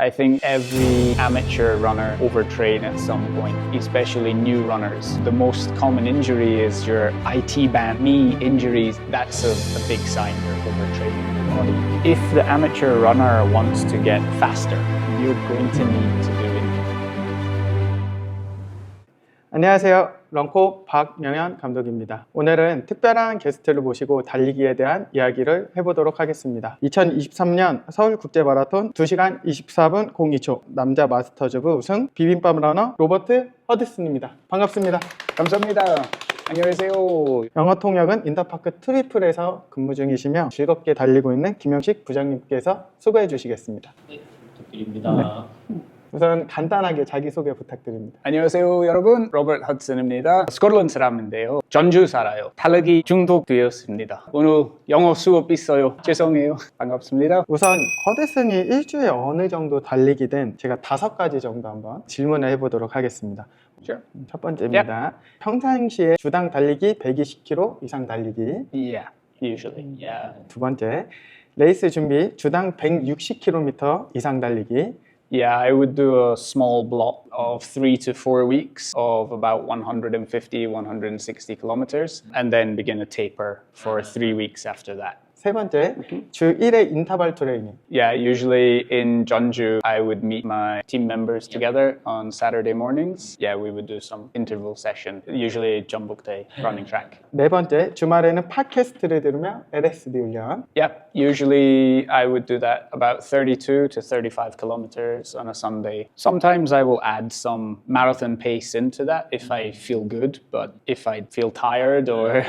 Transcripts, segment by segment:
I think every amateur runner overtrain at some point, especially new runners. The most common injury is your IT band knee injuries. That's a big sign you're overtraining your body. If the amateur runner wants to get faster, you're going to need to do it. 안녕하세요. 런코 박명현 감독입니다. 오늘은 특별한 게스트를 모시고 달리기에 대한 이야기를 해보도록 하겠습니다. 2023년 서울국제마라톤 2시간 24분 02초 남자 마스터즈 우승 비빔밥 러너 로버트 허드슨입니다. 반갑습니다. 감사합니다. 안녕하세요. 영어 통역은 인터파크 트리플에서 근무 중이시며 즐겁게 달리고 있는 김영식 부장님께서 수고해 주시겠습니다. 네, 부탁드립니다. 네. 우선 간단하게 자기소개 부탁드립니다. 안녕하세요 여러분, 로버트 허드슨입니다. 스코틀랜드 사람인데요, 전주 살아요. 달리기 중독되었습니다. 오늘 영어 수업 있어요. 죄송해요. 반갑습니다. 우선 허드슨이 일주일에 어느 정도 달리기든 제가 5가지 정도 한번 질문을 해보도록 하겠습니다. Sure. 첫 번째입니다. 평상시에 주당 달리기 120km 이상 달리기. Yeah, usually. Yeah. 두 번째, 레이스 준비 주당 160km 이상 달리기. Yeah, I would do a small block of 3 to 4 weeks of about 150, 160 kilometers, and then begin a taper for 3 weeks after that. 세 번째, 주 1회 인터벌 트레이닝. Yeah, usually in Jeonju, I would meet my team members together on Saturday mornings. Yeah, we would do some interval session, usually Jeonbukdae running track. 네 번째, 주말에는 팟캐스트를 들으며 LSD 훈련. Yep, usually I would do that about 32 to 35 kilometers on a Sunday. Sometimes I will add some marathon pace into that if I feel good, but if I feel tired or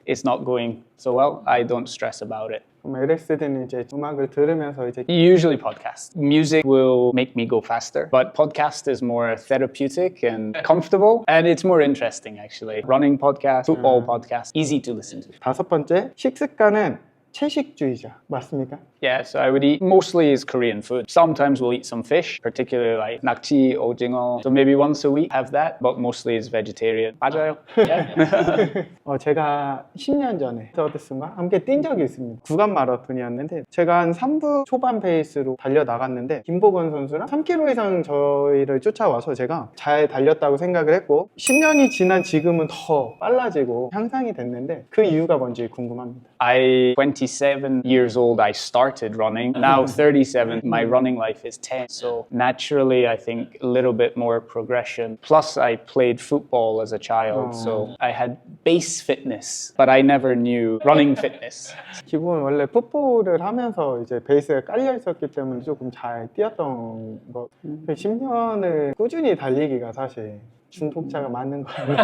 it's not going so well, I don't stress about it. 그럼 LSD는 이제 음악을 들으면서 이제 Usually podcast. Music will make me go faster, but podcast is more therapeutic and comfortable, and it's more interesting actually. Running podcast, football podcast, easy to listen to. 다섯 번째, 식습관은 채식주의자. 맞습니까? Yeah, so I would eat mostly is Korean food. Sometimes we'll eat some fish, particularly like nakji, ojingo. So maybe once a week have that, but mostly is vegetarian. 맞아요. Yeah. 제가 10년 전에 허드슨과 함께 뛴 적이 있습니다. 구간 마라톤이었는데 제가 한 3부 초반 페이스로 달려나갔는데 김보건 선수랑 3km 이상 저희를 쫓아와서 제가 잘 달렸다고 생각을 했고 10년이 지난 지금은 더 빨라지고 향상이 됐는데 그 이유가 뭔지 궁금합니다. 27 years old, I started running. Now 37, my running life is 10. So naturally, I think a little bit more progression. Plus, I played football as a child, so I had base fitness, but I never knew running fitness. 기본 원래 풋볼을 하면서 이제 베이스가 깔려 있었기 때문에 조금 잘 뛰었던 거. 10년을 꾸준히 달리기가 사실 중독자가 맞는 거예요.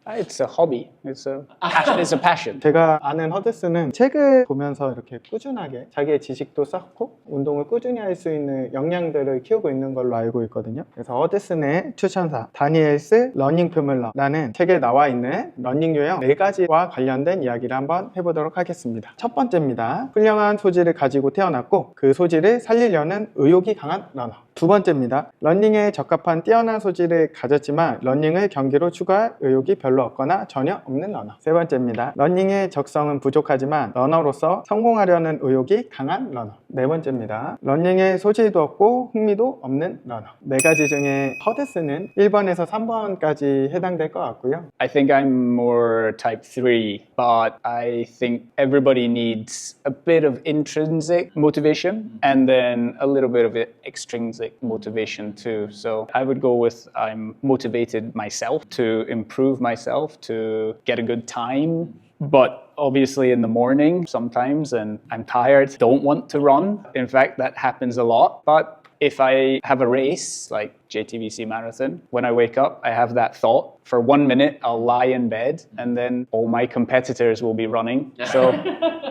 It's a hobby. It's a passion. 제가 아는 허드슨은 책을 보면서 이렇게 꾸준하게 자기의 지식도 쌓고 운동을 꾸준히 할 수 있는 역량들을 키우고 있는 걸로 알고 있거든요. 그래서 허드슨의 추천사 다니엘스 러닝표물러라는 책에 나와 있는 러닝 유형 4가지와 관련된 이야기를 한번 해보도록 하겠습니다. 첫 번째입니다. 훌륭한 소질을 가지고 태어났고 그 소질을 살리려는 의욕이 강한 러너. 두 번째입니다. 러닝에 적합한 뛰어난 소질을 가졌지만 러닝을 경기로 추가할 의욕이 별로 없거나 전혀 없는 러너. 세 번째입니다. 러닝의 적성은 부족하지만 러너로서 성공하려는 의욕이 강한 러너. 네 번째입니다. 러닝에 소질도 없고 흥미도 없는 러너. 4가지 중에 허드슨은 1번에서 3번까지 해당될 것 같고요. I think I'm more type 3, but I think everybody needs a bit of intrinsic motivation and then a little bit of extrinsic motivation too. So I would go with I'm motivated myself to improve myself, to get a good time. But obviously in the morning sometimes and I'm tired, don't want to run. In fact, that happens a lot. But if I have a race like JTBC marathon, when I wake up, I have that thought. For 1 minute, I'll lie in bed and then all my competitors will be running. So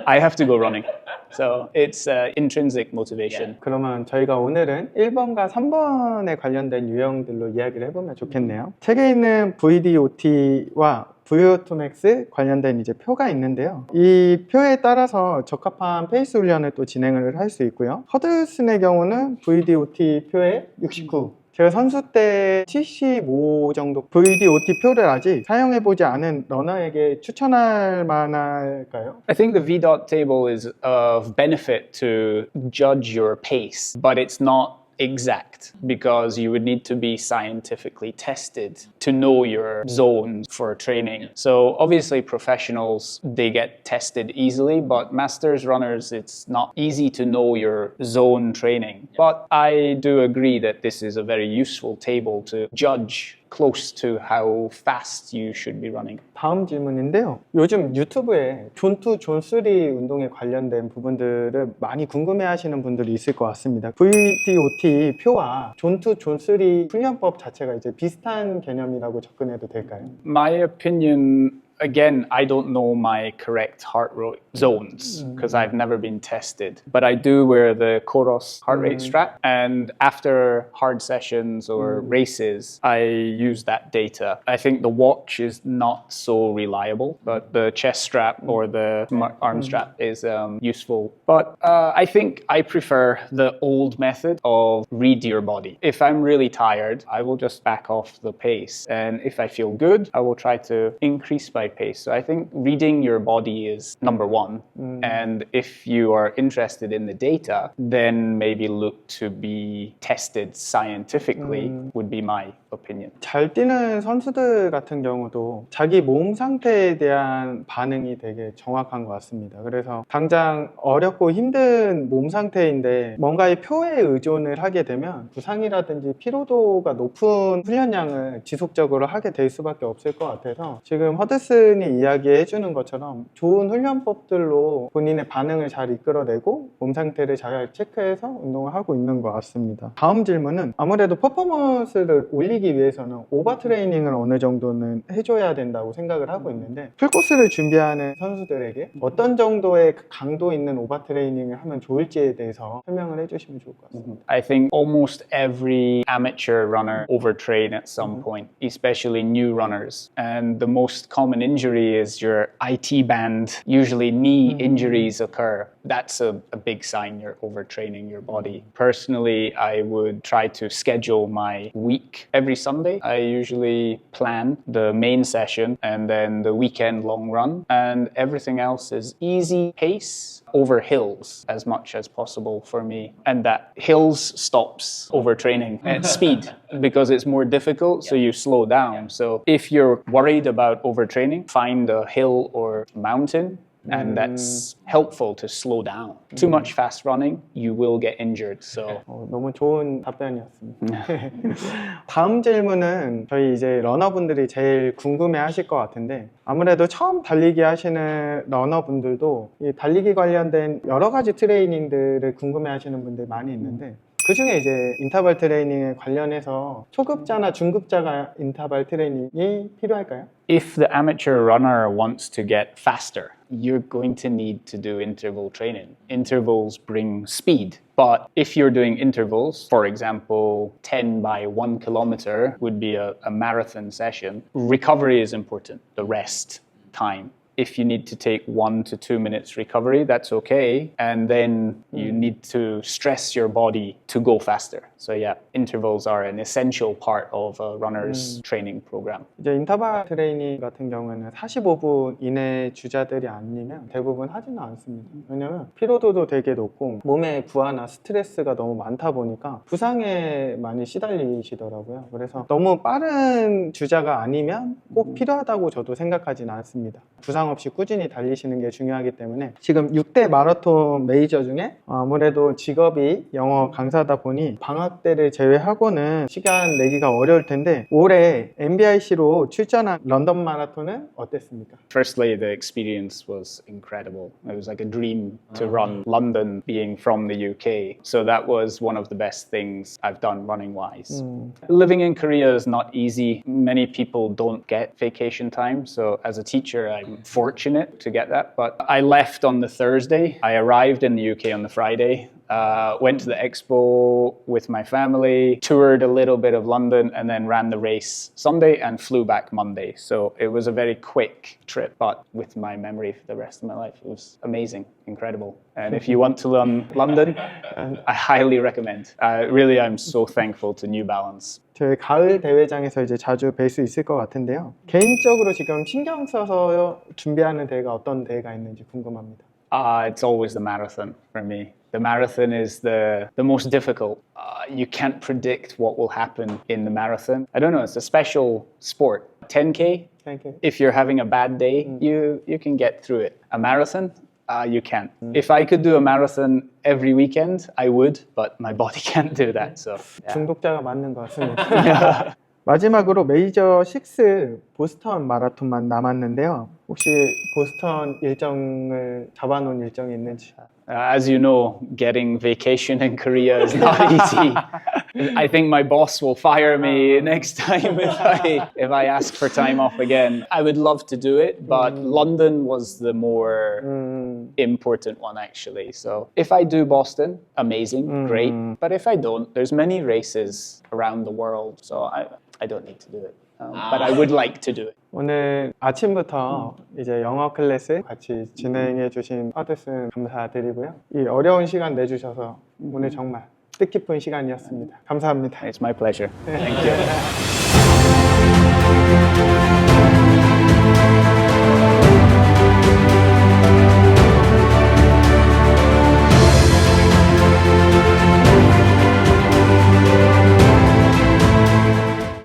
I have to go running. So it's intrinsic motivation. 그러면 저희가 오늘은 1번과 3번에 관련된 유형들로 이야기를 해보면 좋겠네요. 책에 있는 VDOT와 VDOT 관련된 이제 표가 있는데요. 이 표에 따라서 적합한 페이스 훈련을 또 진행을 할 수 있고요. 허드슨의 경우는 VDOT 표에 69 제가 선수 때 75 정도 VDOT표를 아직 사용해보지 않은 러너에게 추천할 만할까요? I think the VDot table is of benefit to judge your pace, but it's not exact because you would need to be scientifically tested to know your zones for training. So obviously professionals, they get tested easily, but masters runners, it's not easy to know your zone training. But I do agree that this is a very useful table to judge close to how fast you should be running. 다음 질문인데요. 요즘 유튜브에 존2, 존3 운동에 관련된 부분들을 많이 궁금해하시는 분들이 있을 것 같습니다. VDOT 표와 존2, 존3 훈련법 자체가 이제 비슷한 개념이라고 접근해도 될까요? My opinion, again, I don't know my correct heart rate zones because I've never been tested. But I do wear the Koros heart rate strap. And after hard sessions or races, I use that data. I think the watch is not so reliable, but the chest strap or the arm strap is useful. But I think I prefer the old method of read your body. If I'm really tired, I will just back off the pace. And if I feel good, I will try to increase my pace. So I think reading your body is number one. And if you are interested in the data, then maybe look to be tested scientifically would be my opinion. 잘 뛰는 선수들 같은 경우도 자기 몸 상태에 대한 반응이 되게 정확한 것 같습니다. 그래서 당장 어렵고 힘든 몸 상태인데 뭔가의 표에 의존을 하게 되면 부상이라든지 피로도가 높은 훈련량을 지속적으로 하게 될 수밖에 없을 것 같아서 지금 허드슨이 이야기해 주는 것처럼 좋은 훈련법들로 본인의 반응을 잘 이끌어내고 몸 상태를 잘 체크해서 운동을 하고 있는 것 같습니다. 다음 질문은 아무래도 퍼포먼스를 올리기 위해서는 오버트레이닝을 어느 정도는 해줘야 된다고 생각을 하고 있는데 풀코스를 준비하는 선수들에게 어떤 정도의 강도 있는 오버트레이닝을 하면 좋을지에 대해서 설명을 해주시면 좋을 것 같습니다. I think almost every amateur runner overtrain at some point, especially new runners. And the most common injury is your IT band. Usually knee injuries occur. That's a big sign you're overtraining your body. Personally, I would try to schedule my week. Every Sunday, I usually plan the main session and then the weekend long run. And everything else is easy pace over hills as much as possible for me. And that hills stops overtraining at speed because it's more difficult, so you slow down. So if you're worried about overtraining, find a hill or mountain, and that's helpful to slow down. Too much fast running, you will get injured. So 너무 좋은 답변이었습니다. 다음 질문은 저희 이제 러너분들이 제일 궁금해하실 것 같은데 아무래도 처음 달리기 하시는 러너분들도 이 달리기 관련된 여러 가지 트레이닝들을 궁금해하시는 분들 많이 있는데 그 중에 이제 인터벌 트레이닝에 관련해서 초급자나 중급자가 인터벌 트레이닝이 필요할까요? if the amateur runner wants to get faster, you're going to need to do interval training. Intervals bring speed. But if you're doing intervals, for example, 10 by 1 kilometer would be a marathon session, recovery is important, the rest time. If you need to take 1 to 2 minutes recovery, that's okay. And then you need to stress your body to go faster. So yeah, intervals are an essential part of a runner's training program. 이제 인터벌 트레이닝 같은 경우는 45분 이내 주자들이 아니면 대부분 하지는 않습니다. 왜냐면 피로도도 되게 높고 몸의 부하나 스트레스가 너무 많다 보니까 부상에 많이 시달리시더라고요. 그래서 너무 빠른 주자가 아니면 꼭 필요하다고 저도 생각하지는 않습니다. 부상 없이 꾸준히 달리시는 게 중요하기 때문에 지금 6대 마라톤 메이저 중에 아무래도 직업이 영어 강사다 보니 방학 때를 제외하고는 시간 내기가 어려울 텐데 올해 MBIC로 출전한 런던 마라톤은 어땠습니까? Firstly, the experience was incredible. It was like a dream to run London being from the UK. So that was one of the best things I've done running-wise. Living in Korea is not easy. Many people don't get vacation time. So as a teacher, I'm fortunate to get that. But I left on the Thursday. I arrived in the UK on the Friday. Went to the expo with my family, toured a little bit of London, and then ran the race Sunday and flew back Monday. So it was a very quick trip, but with my memory for the rest of my life, it was amazing, incredible. And if you want to learn London, I highly recommend. Really, I'm so thankful to New Balance. 저희 가을 대회장에서 이제 자주 뵐 수 있을 것 같은데요. 개인적으로 지금 신경 써서 준비하는 대회가 어떤 대회가 있는지 궁금합니다. It's always the marathon for me. The marathon is the most difficult. You can't predict what will happen in the marathon. I don't know, it's a special sport. 10K, Thank you. if you're having a bad day, you can get through it. A marathon, you can't. If I could do a marathon every weekend, I would, but my body can't do that. So yeah. 중독자가 맞는 것 같습니다. 마지막으로 메이저 6 보스턴 마라톤만 남았는데요. 혹시 보스턴 일정을 잡아놓은 일정이 있는지? As you know, getting vacation in Korea is not easy. I think my boss will fire me next time if I ask for time off again. I would love to do it, but London was the more important one actually. So if I do Boston, amazing, great. But if I don't, there's many races around the world, so I don't need to do it. But I would like to do it. 오늘 아침부터 이제 영어 클래스 같이 진행해 주신 허드슨 감사드리고요. 이 어려운 시간 내주셔서 오늘 정말 뜻깊은 시간이었습니다. 감사합니다. It's my pleasure. Thank you.